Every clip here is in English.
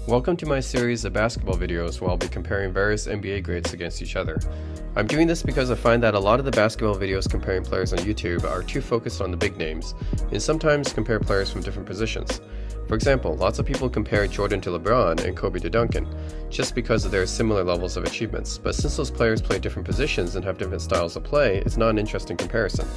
Welcome to my series of basketball videos where I'll be comparing various NBA grades against each other. I'm doing this because I find that a lot of the basketball videos comparing players on YouTube are too focused on the big names, and sometimes compare players from different positions. For example, lots of people compare Jordan to LeBron and Kobe to Duncan, just because of their similar levels of achievements, but since those players play different positions and have different styles of play, it's not an interesting comparison.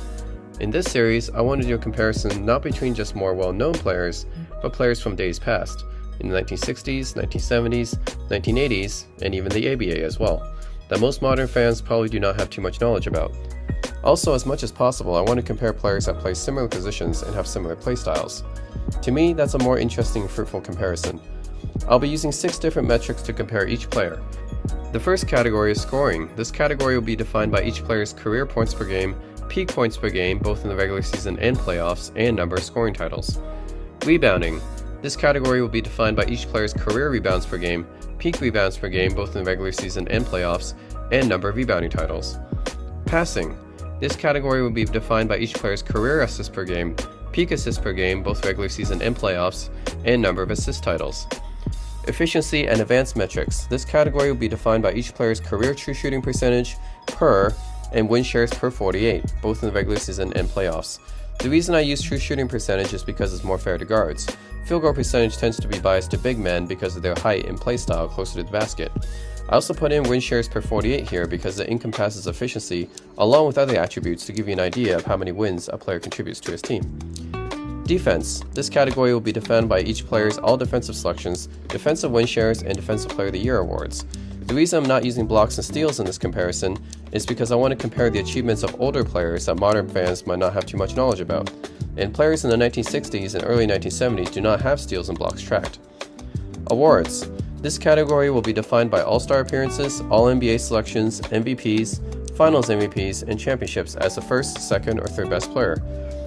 In this series, I want to do a comparison not between just more well-known players, but players from days past, in the 1960s, 1970s, 1980s, and even the ABA as well, that most modern fans probably do not have too much knowledge about. Also, as much as possible, I want to compare players that play similar positions and have similar play styles. To me, that's a more interesting and fruitful comparison. I'll be using 6 different metrics to compare each player. The first category is scoring. This category will be defined by each player's career points per game, peak points per game, both in the regular season and playoffs, and number of scoring titles. Rebounding. This category will be defined by each player's career rebounds per game, peak rebounds per game both in the regular season and playoffs, and number of rebounding titles. Passing. This category will be defined by each player's career assists per game, peak assists per game both regular season and playoffs, and number of assist titles. Efficiency and advanced metrics. This category will be defined by each player's career true shooting percentage per and win shares per 48, both in the regular season and playoffs. The reason I use true shooting percentage is because it's more fair to guards. Field goal percentage tends to be biased to big men because of their height and play style closer to the basket. I also put in win shares per 48 here because it encompasses efficiency along with other attributes to give you an idea of how many wins a player contributes to his team. Defense. This category will be defined by each player's all defensive selections, defensive win shares, and defensive player of the year awards. The reason I'm not using blocks and steals in this comparison is because I want to compare the achievements of older players that modern fans might not have too much knowledge about, and players in the 1960s and early 1970s do not have steals and blocks tracked. Awards. This category will be defined by All-Star appearances, All-NBA selections, MVPs, Finals MVPs, and championships as the first, second, or third best player.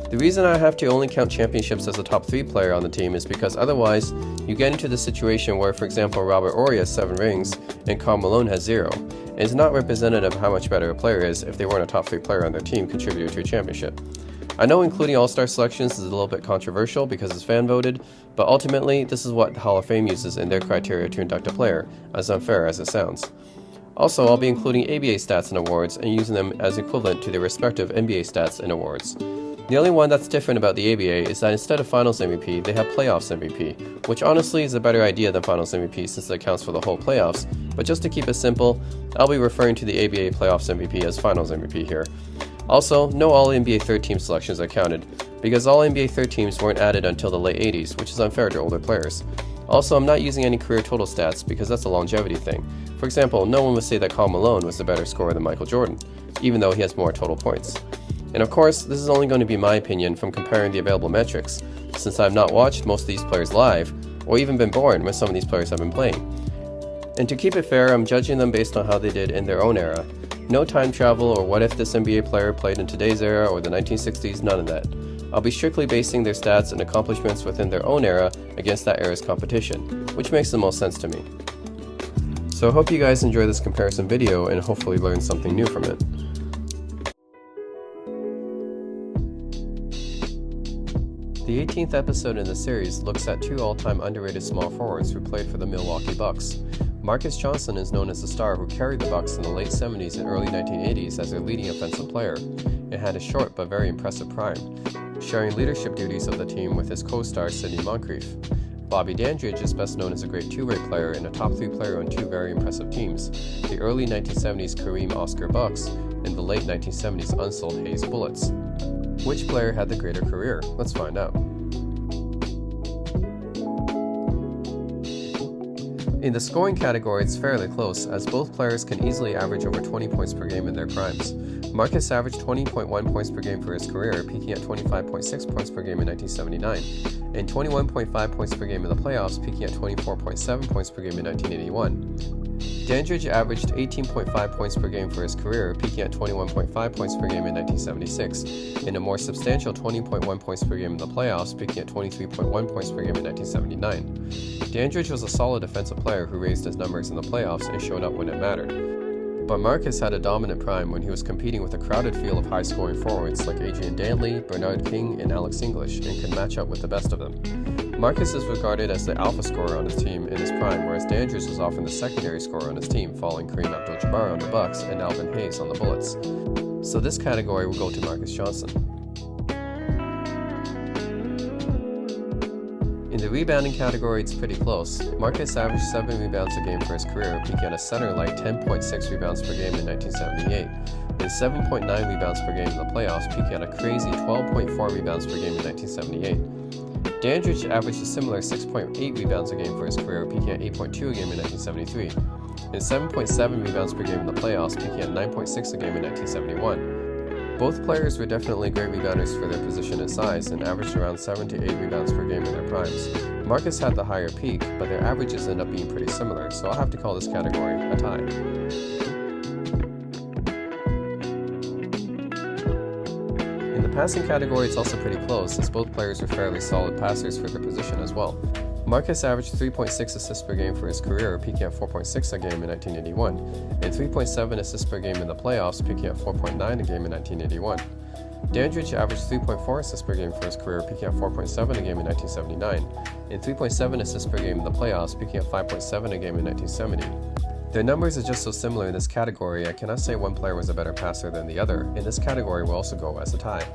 The reason I have to only count championships as a top 3 player on the team is because otherwise you get into the situation where, for example, Robert Horry has 7 rings and Karl Malone has 0. And it's not representative of how much better a player is if they weren't a top 3 player on their team contributor to a championship. I know including all-star selections is a little bit controversial because it's fan voted, but ultimately this is what the Hall of Fame uses in their criteria to induct a player, as unfair as it sounds. Also, I'll be including ABA stats and awards and using them as equivalent to their respective NBA stats and awards. The only one that's different about the ABA is that instead of Finals MVP, they have Playoffs MVP, which honestly is a better idea than Finals MVP since it accounts for the whole playoffs, but just to keep it simple, I'll be referring to the ABA Playoffs MVP as Finals MVP here. Also, no All-NBA third team selections are counted, because All-NBA third teams weren't added until the late 80s, which is unfair to older players. Also, I'm not using any career total stats because that's a longevity thing. For example, no one would say that Karl Malone was a better scorer than Michael Jordan, even though he has more total points. And of course, this is only going to be my opinion from comparing the available metrics, since I have not watched most of these players live, or even been born when some of these players have been playing. And to keep it fair, I'm judging them based on how they did in their own era. No time travel or what if this NBA player played in today's era or the 1960s, none of that. I'll be strictly basing their stats and accomplishments within their own era against that era's competition, which makes the most sense to me. So I hope you guys enjoy this comparison video and hopefully learn something new from it. The 18th episode in the series looks at 2 all-time underrated small forwards who played for the Milwaukee Bucks. Marques Johnson is known as the star who carried the Bucks in the late 70s and early 1980s as their leading offensive player, and had a short but very impressive prime, sharing leadership duties of the team with his co-star Sidney Moncrief. Bobby Dandridge is best known as a great two-way player and a top 3 player on 2 very impressive teams, the early 1970s Kareem Oscar Bucks and the late 1970s unsold Hayes Bullets. Which player had the greater career? Let's find out. In the scoring category, it's fairly close, as both players can easily average over 20 points per game in their primes. Marques averaged 20.1 points per game for his career, peaking at 25.6 points per game in 1979, and 21.5 points per game in the playoffs, peaking at 24.7 points per game in 1981. Dandridge averaged 18.5 points per game for his career, peaking at 21.5 points per game in 1976, and a more substantial 20.1 points per game in the playoffs, peaking at 23.1 points per game in 1979. Dandridge was a solid defensive player who raised his numbers in the playoffs and showed up when it mattered. But Marques had a dominant prime when he was competing with a crowded field of high-scoring forwards like Adrian Dantley, Bernard King, and Alex English, and could match up with the best of them. Marques is regarded as the alpha scorer on his team in his prime, whereas Dandridge was often the secondary scorer on his team, following Kareem Abdul-Jabbar on the Bucks and Alvin Hayes on the Bullets. So this category will go to Marques Johnson. In the rebounding category, it's pretty close. Marques averaged 7 rebounds a game for his career, peaking at a center light 10.6 rebounds per game in 1978, and 7.9 rebounds per game in the playoffs, peaking at a crazy 12.4 rebounds per game in 1978. Dandridge averaged a similar 6.8 rebounds a game for his career, peaking at 8.2 a game in 1973, and 7.7 rebounds per game in the playoffs, peaking at 9.6 a game in 1971. Both players were definitely great rebounders for their position and size, and averaged around 7 to 8 rebounds per game in their primes. Marques had the higher peak, but their averages end up being pretty similar, so I'll have to call this category a tie. In the passing category, it's also pretty close, as both players were fairly solid passers for their position as well. Marques averaged 3.6 assists per game for his career, peaking at 4.6 a game in 1981, and 3.7 assists per game in the playoffs, peaking at 4.9 a game in 1981. Dandridge averaged 3.4 assists per game for his career, peaking at 4.7 a game in 1979, and 3.7 assists per game in the playoffs, peaking at 5.7 a game in 1970. Their numbers are just so similar in this category, I cannot say one player was a better passer than the other, and this category will also go as a tie.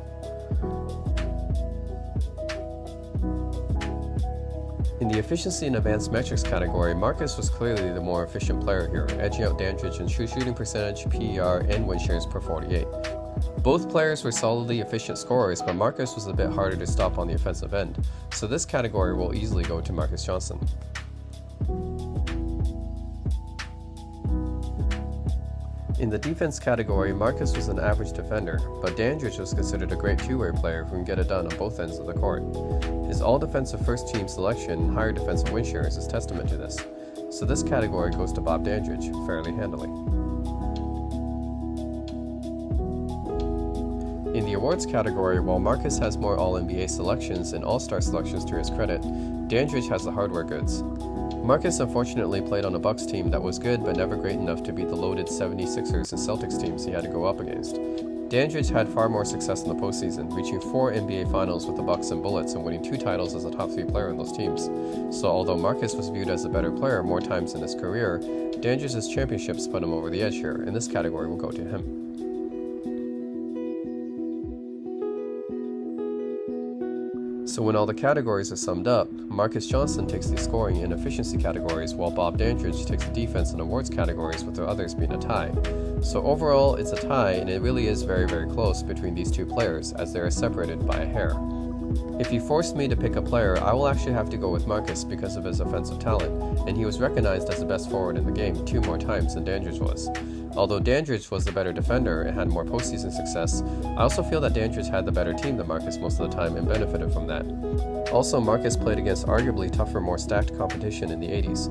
In the efficiency and advanced metrics category, Marques was clearly the more efficient player here, edging out Dandridge in shooting percentage, PER, and win shares per 48. Both players were solidly efficient scorers, but Marques was a bit harder to stop on the offensive end, so this category will easily go to Marques Johnson. In the defense category, Marques was an average defender, but Dandridge was considered a great two-way player who can get it done on both ends of the court. His all-defensive first-team selection and higher defensive win shares is testament to this, so this category goes to Bob Dandridge fairly handily. In the awards category, while Marques has more All-NBA selections and All-Star selections to his credit, Dandridge has the hardware goods. Marques unfortunately played on a Bucks team that was good but never great enough to beat the loaded 76ers and Celtics teams he had to go up against. Dandridge had far more success in the postseason, reaching 4 NBA Finals with the Bucks and Bullets and winning 2 titles as a top 3 player on those teams. So although Marques was viewed as a better player more times in his career, Dandridge's championships put him over the edge here, and this category will go to him. So when all the categories are summed up, Marques Johnson takes the scoring and efficiency categories, while Bob Dandridge takes the defense and awards categories, with the others being a tie. So overall, it's a tie, and it really is very, very close between these two players, as they are separated by a hair. If you forced me to pick a player, I will actually have to go with Marques because of his offensive talent, and he was recognized as the best forward in the game 2 more times than Dandridge was. Although Dandridge was the better defender and had more postseason success, I also feel that Dandridge had the better team than Marques most of the time and benefited from that. Also, Marques played against arguably tougher, more stacked competition in the 80s.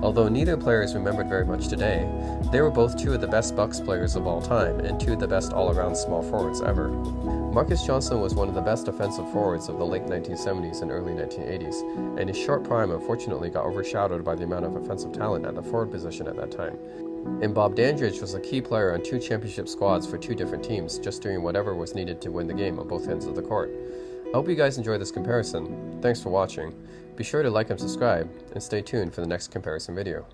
Although neither player is remembered very much today, they were both 2 of the best Bucks players of all time and 2 of the best all-around small forwards ever. Marques Johnson was one of the best offensive forwards of the late 1970s and early 1980s, and his short prime unfortunately got overshadowed by the amount of offensive talent at the forward position at that time. And Bob Dandridge was a key player on 2 championship squads for 2 different teams, just doing whatever was needed to win the game on both ends of the court. I hope you guys enjoyed this comparison. Thanks for watching. Be sure to like and subscribe, and stay tuned for the next comparison video.